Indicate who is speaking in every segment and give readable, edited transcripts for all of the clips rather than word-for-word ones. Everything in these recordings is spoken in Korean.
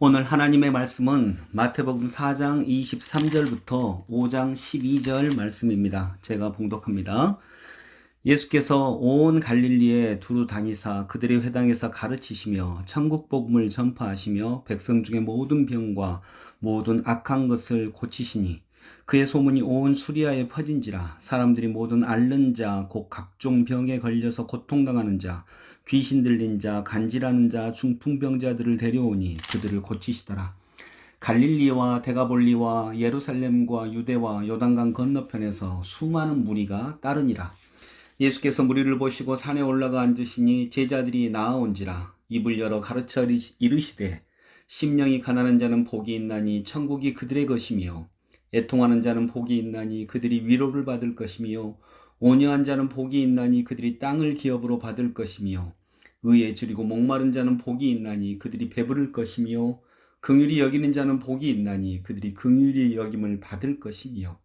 Speaker 1: 오늘 하나님의 말씀은 마태복음 4장 23절부터 5장 12절 말씀입니다. 제가 봉독합니다. 예수께서 온 갈릴리에 두루 다니사 그들의 회당에서 가르치시며 천국 복음을 전파하시며 백성 중에 모든 병과 모든 악한 것을 고치시니 그의 소문이 온 수리아에 퍼진지라. 사람들이 모든 앓는 자 곧 각종 병에 걸려서 고통당하는 자 귀신 들린 자 간질하는 자 중풍병자들을 데려오니 그들을 고치시더라. 갈릴리와 데가볼리와 예루살렘과 유대와 요단강 건너편에서 수많은 무리가 따르니라. 예수께서 무리를 보시고 산에 올라가 앉으시니 제자들이 나아온지라. 입을 열어 가르쳐 이르시되 심령이 가난한 자는 복이 있나니 천국이 그들의 것이며 애통하는 자는 복이 있나니 그들이 위로를 받을 것이며 온유한 자는 복이 있나니 그들이 땅을 기업으로 받을 것이며 의에 줄이고 목마른 자는 복이 있나니 그들이 배부를 것이며 긍휼히 여기는 자는 복이 있나니 그들이 긍휼히 여김을 받을 것이며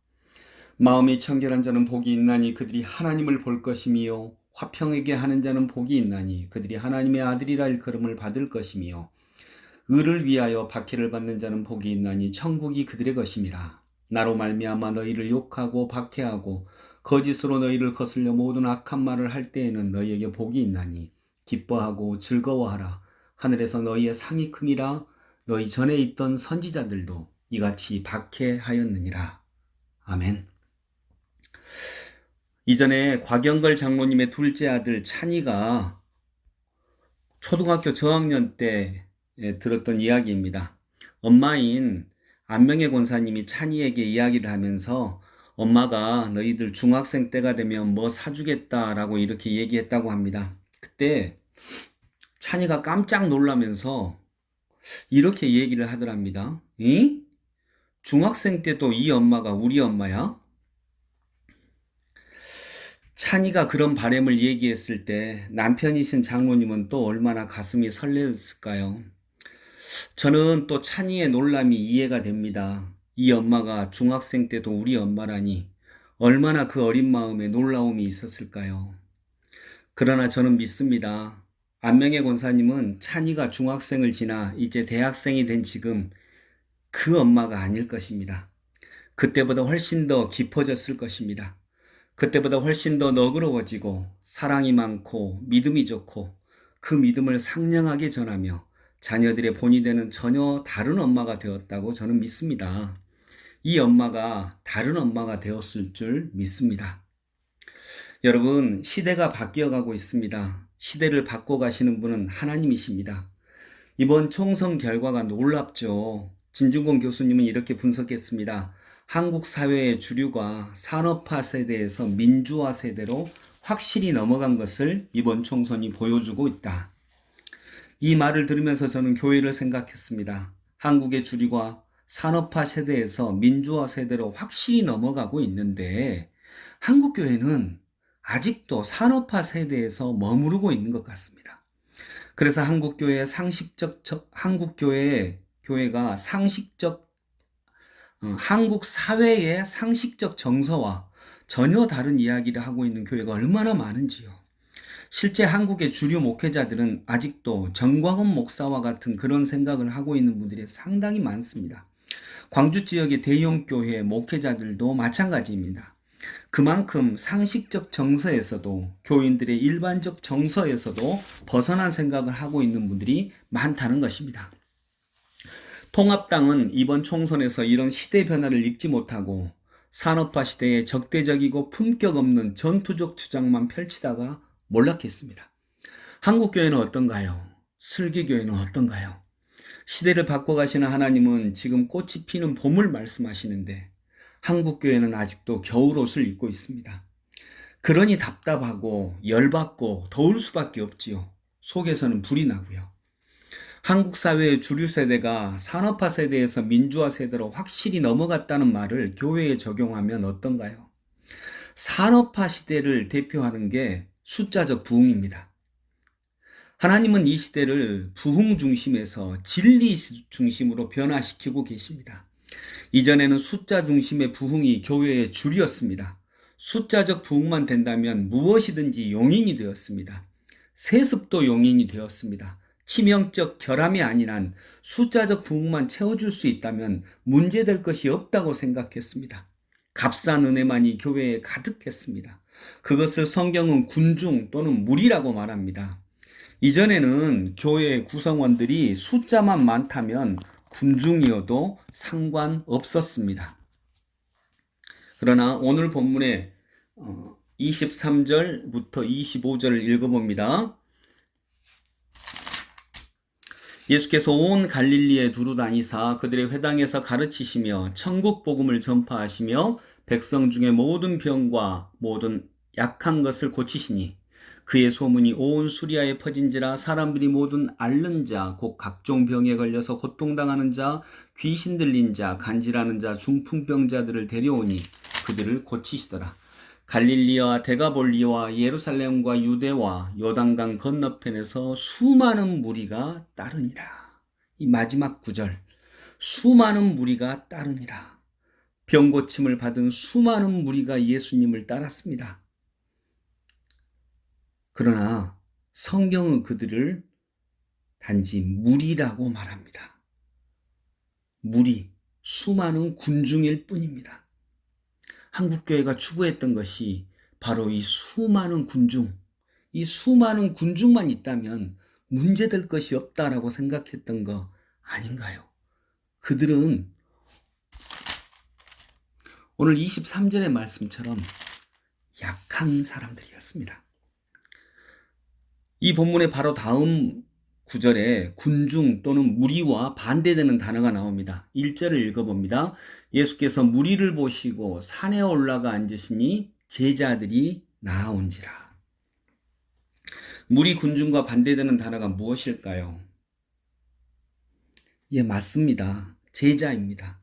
Speaker 1: 마음이 청결한 자는 복이 있나니 그들이 하나님을 볼 것이며 화평하게 하는 자는 복이 있나니 그들이 하나님의 아들이라 일컬음을 받을 것이며 의를 위하여 박해를 받는 자는 복이 있나니 천국이 그들의 것임이라. 나로 말미암아 너희를 욕하고 박해하고 거짓으로 너희를 거슬려 모든 악한 말을 할 때에는 너희에게 복이 있나니 기뻐하고 즐거워하라. 하늘에서 너희의 상이 큼이라. 너희 전에 있던 선지자들도 이같이 박해하였느니라. 아멘. 이전에 곽영걸 장로님의 둘째 아들 찬이가 초등학교 저학년 때 들었던 이야기입니다. 엄마인 안명의 권사님이 찬이에게 이야기를 하면서 엄마가 너희들 중학생 때가 되면 뭐 사주겠다라고 이렇게 얘기했다고 합니다. 그때 찬이가 깜짝 놀라면서 이렇게 얘기를 하더랍니다. 이? 중학생 때도 이 엄마가 우리 엄마야? 찬이가 그런 바람을 얘기했을 때 남편이신 장로님은 또 얼마나 가슴이 설레었을까요? 저는 또 찬이의 놀람이 이해가 됩니다. 이 엄마가 중학생 때도 우리 엄마라니 얼마나 그 어린 마음에 놀라움이 있었을까요? 그러나 저는 믿습니다. 안명의 권사님은 찬이가 중학생을 지나 이제 대학생이 된 지금 그 엄마가 아닐 것입니다. 그때보다 훨씬 더 깊어졌을 것입니다. 그때보다 훨씬 더 너그러워지고 사랑이 많고 믿음이 좋고 그 믿음을 상냥하게 전하며 자녀들의 본이 되는 전혀 다른 엄마가 되었다고 저는 믿습니다. 이 엄마가 다른 엄마가 되었을 줄 믿습니다. 여러분, 시대가 바뀌어가고 있습니다. 시대를 바꿔가시는 분은 하나님이십니다. 이번 총선 결과가 놀랍죠. 진중권 교수님은 이렇게 분석했습니다. 한국 사회의 주류가 산업화 세대에서 민주화 세대로 확실히 넘어간 것을 이번 총선이 보여주고 있다. 이 말을 들으면서 저는 교회를 생각했습니다. 한국의 주류가 산업화 세대에서 민주화 세대로 확실히 넘어가고 있는데 한국 교회는 아직도 산업화 세대에서 머무르고 있는 것 같습니다. 그래서 한국교회가 한국 사회의 상식적 정서와 전혀 다른 이야기를 하고 있는 교회가 얼마나 많은지요. 실제 한국의 주류 목회자들은 아직도 정광훈 목사와 같은 그런 생각을 하고 있는 분들이 상당히 많습니다. 광주 지역의 대형 교회 목회자들도 마찬가지입니다. 그만큼 상식적 정서에서도 교인들의 일반적 정서에서도 벗어난 생각을 하고 있는 분들이 많다는 것입니다. 통합당은 이번 총선에서 이런 시대 변화를 읽지 못하고 산업화 시대에 적대적이고 품격 없는 전투적 주장만 펼치다가 몰락했습니다. 한국교회는 어떤가요? 슬기교회는 어떤가요? 시대를 바꿔가시는 하나님은 지금 꽃이 피는 봄을 말씀하시는데 한국교회는 아직도 겨울옷을 입고 있습니다. 그러니 답답하고 열받고 더울 수밖에 없지요. 속에서는 불이 나고요. 한국 사회의 주류 세대가 산업화 세대에서 민주화 세대로 확실히 넘어갔다는 말을 교회에 적용하면 어떤가요? 산업화 시대를 대표하는 게 숫자적 부흥입니다. 하나님은 이 시대를 부흥 중심에서 진리 중심으로 변화시키고 계십니다. 이전에는 숫자 중심의 부흥이 교회의 줄이었습니다. 숫자적 부흥만 된다면 무엇이든지 용인이 되었습니다. 세습도 용인이 되었습니다. 치명적 결함이 아니란 숫자적 부흥만 채워줄 수 있다면 문제될 것이 없다고 생각했습니다. 값싼 은혜만이 교회에 가득했습니다. 그것을 성경은 군중 또는 무리라고 말합니다. 이전에는 교회 구성원들이 숫자만 많다면 군중이어도 상관없었습니다. 그러나 오늘 본문의 23절부터 25절을 읽어봅니다. 예수께서 온 갈릴리에 두루 다니사 그들의 회당에서 가르치시며 천국 복음을 전파하시며 백성 중에 모든 병과 모든 약한 것을 고치시니 그의 소문이 온 수리아에 퍼진지라 사람들이 모든 앓는 자, 곧 각종 병에 걸려서 고통당하는 자, 귀신 들린 자, 간질하는 자, 중풍병자들을 데려오니 그들을 고치시더라. 갈릴리와 데가볼리와 예루살렘과 유대와 요단강 건너편에서 수많은 무리가 따르니라. 이 마지막 구절, 수많은 무리가 따르니라. 병 고침을 받은 수많은 무리가 예수님을 따랐습니다. 그러나 성경은 그들을 단지 무리라고 말합니다. 무리, 수많은 군중일 뿐입니다. 한국교회가 추구했던 것이 바로 이 수많은 군중, 이 수많은 군중만 있다면 문제될 것이 없다라고 생각했던 거 아닌가요? 그들은 오늘 23절의 말씀처럼 약한 사람들이었습니다. 이 본문의 바로 다음 구절에 군중 또는 무리와 반대되는 단어가 나옵니다. 1절을 읽어봅니다. 예수께서 무리를 보시고 산에 올라가 앉으시니 제자들이 나아온지라. 무리 군중과 반대되는 단어가 무엇일까요? 예, 맞습니다. 제자입니다.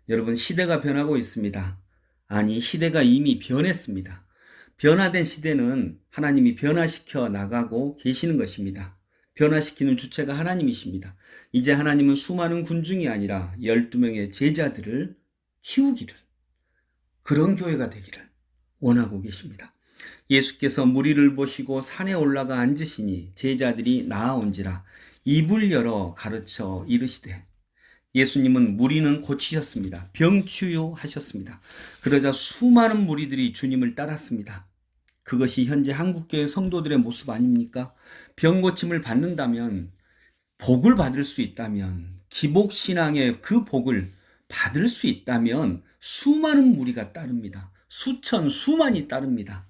Speaker 1: 여러분, 시대가 변하고 있습니다. 아니, 시대가 이미 변했습니다. 변화된 시대는 하나님이 변화시켜 나가고 계시는 것입니다. 변화시키는 주체가 하나님이십니다. 이제 하나님은 수많은 군중이 아니라 12명의 제자들을 키우기를, 그런 교회가 되기를 원하고 계십니다. 예수께서 무리를 보시고 산에 올라가 앉으시니 제자들이 나아온지라 입을 열어 가르쳐 이르시되, 예수님은 무리는 고치셨습니다. 병치유하셨습니다. 그러자 수많은 무리들이 주님을 따랐습니다. 그것이 현재 한국교회 성도들의 모습 아닙니까? 병 고침을 받는다면, 복을 받을 수 있다면, 기복신앙의 그 복을 받을 수 있다면 수많은 무리가 따릅니다. 수천, 수만이 따릅니다.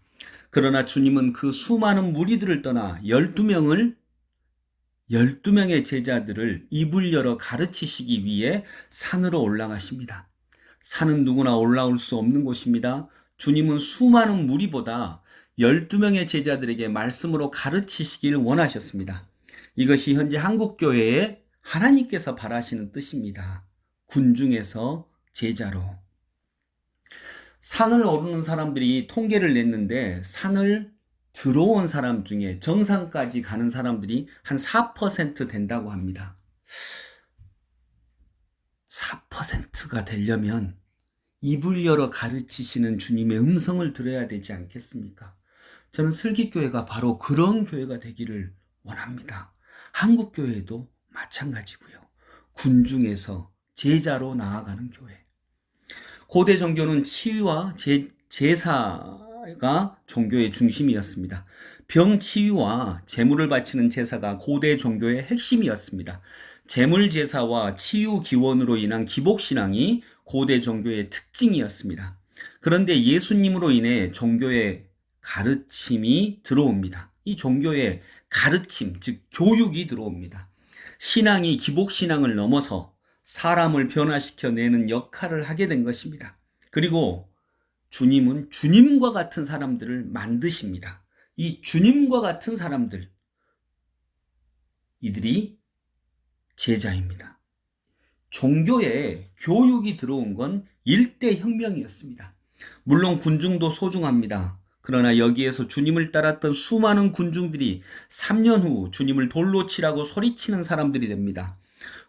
Speaker 1: 그러나 주님은 그 수많은 무리들을 떠나 12명의 제자들을 입을 열어 가르치시기 위해 산으로 올라가십니다. 산은 누구나 올라올 수 없는 곳입니다. 주님은 수많은 무리보다 12명의 제자들에게 말씀으로 가르치시기를 원하셨습니다. 이것이 현재 한국교회에 하나님께서 바라시는 뜻입니다. 군중에서 제자로. 산을 오르는 사람들이 통계를 냈는데 산을 들어온 사람 중에 정상까지 가는 사람들이 한 4% 된다고 합니다. 4%가 되려면 입을 열어 가르치시는 주님의 음성을 들어야 되지 않겠습니까? 저는 슬기교회가 바로 그런 교회가 되기를 원합니다. 한국교회도 마찬가지고요. 군중에서 제자로 나아가는 교회. 고대 종교는 치유와 제사가 종교의 중심이었습니다. 병 치유와 제물을 바치는 제사가 고대 종교의 핵심이었습니다. 제물 제사와 치유 기원으로 인한 기복신앙이 고대 종교의 특징이었습니다. 그런데 예수님으로 인해 종교의 가르침이 들어옵니다. 이 종교의 가르침, 즉 교육이 들어옵니다. 신앙이 기복신앙을 넘어서 사람을 변화시켜내는 역할을 하게 된 것입니다. 그리고 주님은 주님과 같은 사람들을 만드십니다. 이 주님과 같은 사람들, 이들이 제자입니다. 종교에 교육이 들어온 건 일대 혁명이었습니다. 물론 군중도 소중합니다. 그러나 여기에서 주님을 따랐던 수많은 군중들이 3년 후 주님을 돌로 치라고 소리치는 사람들이 됩니다.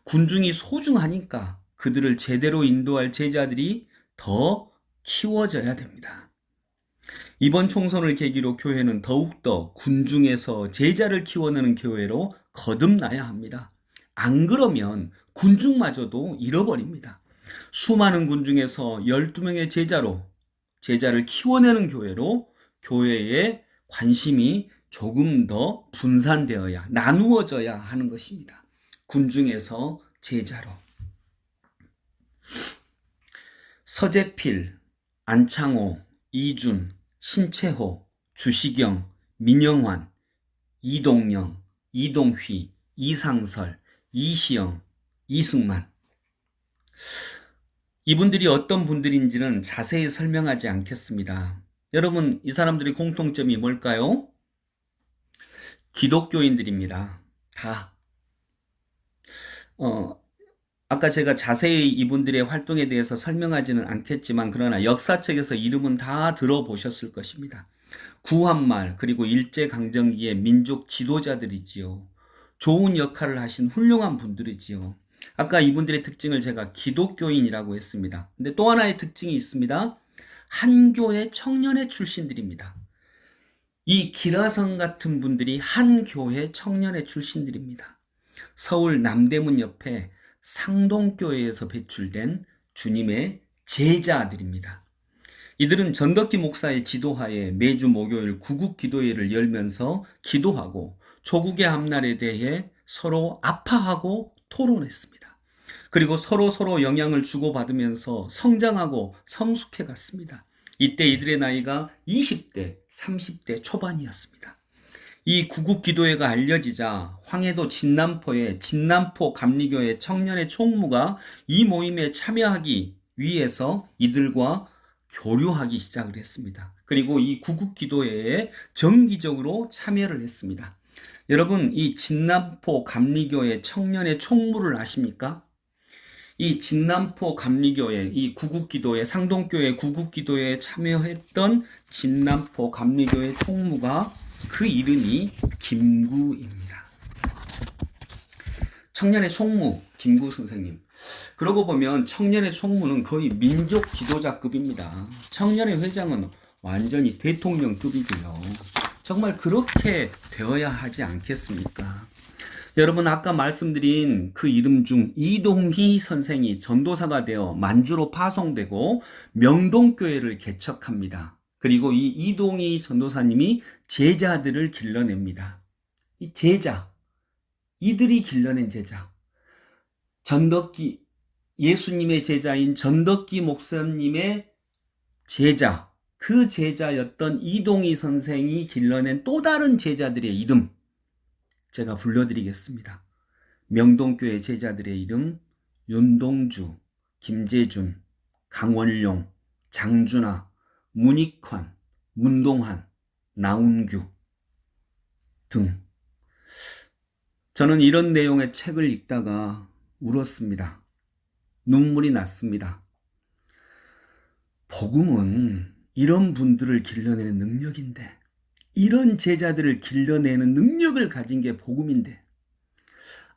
Speaker 1: 군중이 소중하니까 그들을 제대로 인도할 제자들이 더 키워져야 됩니다. 이번 총선을 계기로 교회는 더욱더 군중에서 제자를 키워내는 교회로 거듭나야 합니다. 안 그러면 군중마저도 잃어버립니다. 수많은 군중에서 12명의 제자를 키워내는 교회로 교회의 관심이 조금 더 분산되어야, 나누어져야 하는 것입니다. 군중에서 제자로. 서재필, 안창호, 이준, 신채호, 주시경, 민영환, 이동영, 이동휘, 이상설, 이시영, 이승만. 이분들이 어떤 분들인지는 자세히 설명하지 않겠습니다. 여러분, 이 사람들의 공통점이 뭘까요? 기독교인들입니다. 다. 아까 제가 자세히 이분들의 활동에 대해서 설명하지는 않겠지만, 그러나 역사책에서 이름은 다 들어보셨을 것입니다. 구한말, 그리고 일제강점기의 민족 지도자들이지요. 좋은 역할을 하신 훌륭한 분들이지요. 아까 이분들의 특징을 제가 기독교인이라고 했습니다. 근데 또 하나의 특징이 있습니다. 한 교회 청년회 출신들입니다. 이 기라성 같은 분들이 한 교회 청년회 출신들입니다. 서울 남대문 옆에 상동교회에서 배출된 주님의 제자들입니다. 이들은 전덕기 목사의 지도하에 매주 목요일 구국 기도회를 열면서 기도하고 조국의 앞날에 대해 서로 아파하고 토론했습니다. 그리고 서로 영향을 주고받으면서 성장하고 성숙해 갔습니다. 이때 이들의 나이가 20대, 30대 초반이었습니다. 이 구국 기도회가 알려지자 황해도 진남포의 진남포 감리교회 청년의 총무가 이 모임에 참여하기 위해서 이들과 교류하기 시작을 했습니다. 그리고 이 구국 기도회에 정기적으로 참여를 했습니다. 여러분, 이 진남포 감리교회 청년의 총무를 아십니까? 이 진남포 감리교회, 이 구국기도회, 상동교회 구국기도회에 참여했던 진남포 감리교회 총무가 그 이름이 김구입니다. 청년의 총무, 김구 선생님. 그러고 보면 청년의 총무는 거의 민족 지도자급입니다. 청년의 회장은 완전히 대통령급이고요. 정말 그렇게 되어야 하지 않겠습니까? 여러분, 아까 말씀드린 그 이름 중 이동희 선생이 전도사가 되어 만주로 파송되고 명동교회를 개척합니다. 그리고 이 이동희 전도사님이 제자들을 길러냅니다. 이 제자, 이들이 길러낸 제자, 전덕기, 예수님의 제자인 전덕기 목사님의 제자, 그 제자였던 이동희 선생이 길러낸 또 다른 제자들의 이름 제가 불러드리겠습니다. 명동교회 제자들의 이름 윤동주, 김재준, 강원룡, 장준하, 문익환, 문동환, 나운규 등. 저는 이런 내용의 책을 읽다가 울었습니다. 눈물이 났습니다. 복음은 이런 분들을 길러내는 능력인데, 이런 제자들을 길러내는 능력을 가진 게 복음인데,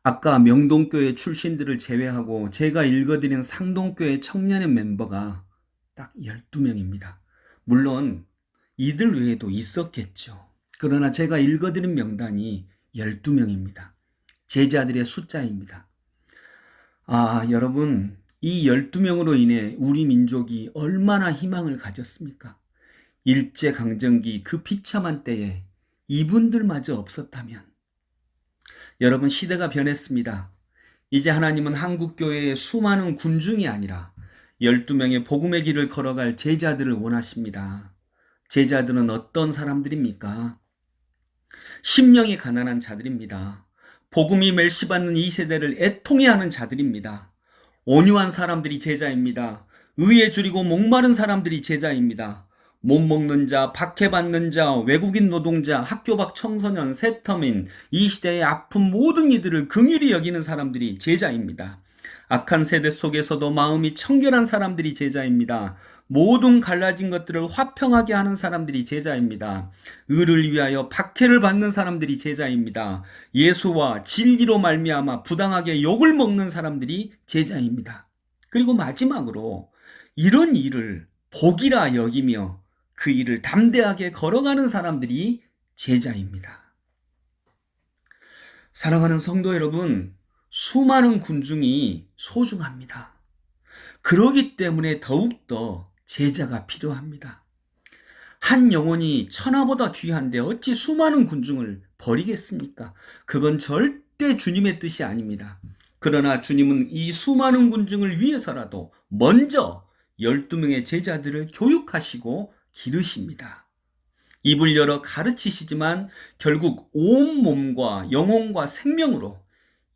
Speaker 1: 아까 명동교회 출신들을 제외하고 제가 읽어드린 상동교회 청년의 멤버가 딱 12명입니다. 물론 이들 외에도 있었겠죠. 그러나 제가 읽어드린 명단이 12명입니다. 제자들의 숫자입니다. 여러분, 이 12명으로 인해 우리 민족이 얼마나 희망을 가졌습니까? 일제강점기 그 비참한 때에 이분들마저 없었다면. 여러분, 시대가 변했습니다. 이제 하나님은 한국교회의 수많은 군중이 아니라 12명의 복음의 길을 걸어갈 제자들을 원하십니다. 제자들은 어떤 사람들입니까? 심령이 가난한 자들입니다. 복음이 멸시받는 이 세대를 애통해하는 자들입니다. 온유한 사람들이 제자입니다. 의에 줄이고 목마른 사람들이 제자입니다. 못 먹는 자, 박해받는 자, 외국인 노동자, 학교 밖 청소년, 세터민, 이 시대의 아픈 모든 이들을 긍휼히 여기는 사람들이 제자입니다. 악한 세대 속에서도 마음이 청결한 사람들이 제자입니다. 모든 갈라진 것들을 화평하게 하는 사람들이 제자입니다. 의를 위하여 박해를 받는 사람들이 제자입니다. 예수와 진리로 말미암아 부당하게 욕을 먹는 사람들이 제자입니다. 그리고 마지막으로 이런 일을 복이라 여기며 그 일을 담대하게 걸어가는 사람들이 제자입니다. 사랑하는 성도 여러분, 수많은 군중이 소중합니다. 그러기 때문에 더욱더 제자가 필요합니다. 한 영혼이 천하보다 귀한데 어찌 수많은 군중을 버리겠습니까? 그건 절대 주님의 뜻이 아닙니다. 그러나 주님은 이 수많은 군중을 위해서라도 먼저 12명의 제자들을 교육하시고 기르십니다. 입을 열어 가르치시지만 결국 온 몸과 영혼과 생명으로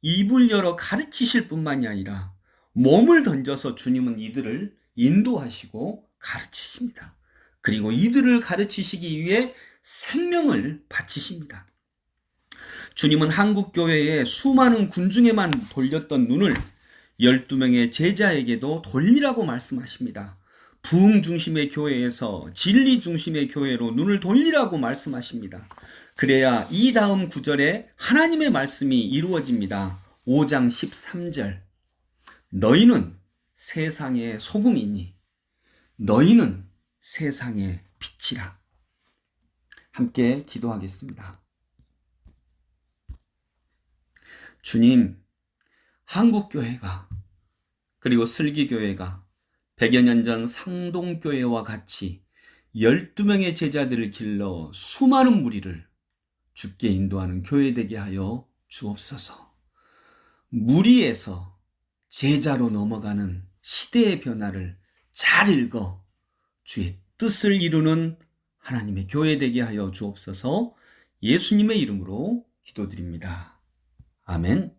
Speaker 1: 입을 열어 가르치실 뿐만이 아니라 몸을 던져서 주님은 이들을 인도하시고 가르치십니다. 그리고 이들을 가르치시기 위해 생명을 바치십니다. 주님은 한국교회의 수많은 군중에만 돌렸던 눈을 12명의 제자에게도 돌리라고 말씀하십니다. 부흥 중심의 교회에서 진리 중심의 교회로 눈을 돌리라고 말씀하십니다. 그래야 이 다음 구절에 하나님의 말씀이 이루어집니다. 5장 13절. 너희는 세상의 소금이니 너희는 세상의 빛이라. 함께 기도하겠습니다. 주님, 한국교회가 그리고 슬기교회가 100여 년 전 상동교회와 같이 12명의 제자들을 길러 수많은 무리를 주께 인도하는 교회 되게 하여 주옵소서. 무리에서 제자로 넘어가는 시대의 변화를 잘 읽어 주의 뜻을 이루는 하나님의 교회 되게 하여 주옵소서. 예수님의 이름으로 기도드립니다. 아멘.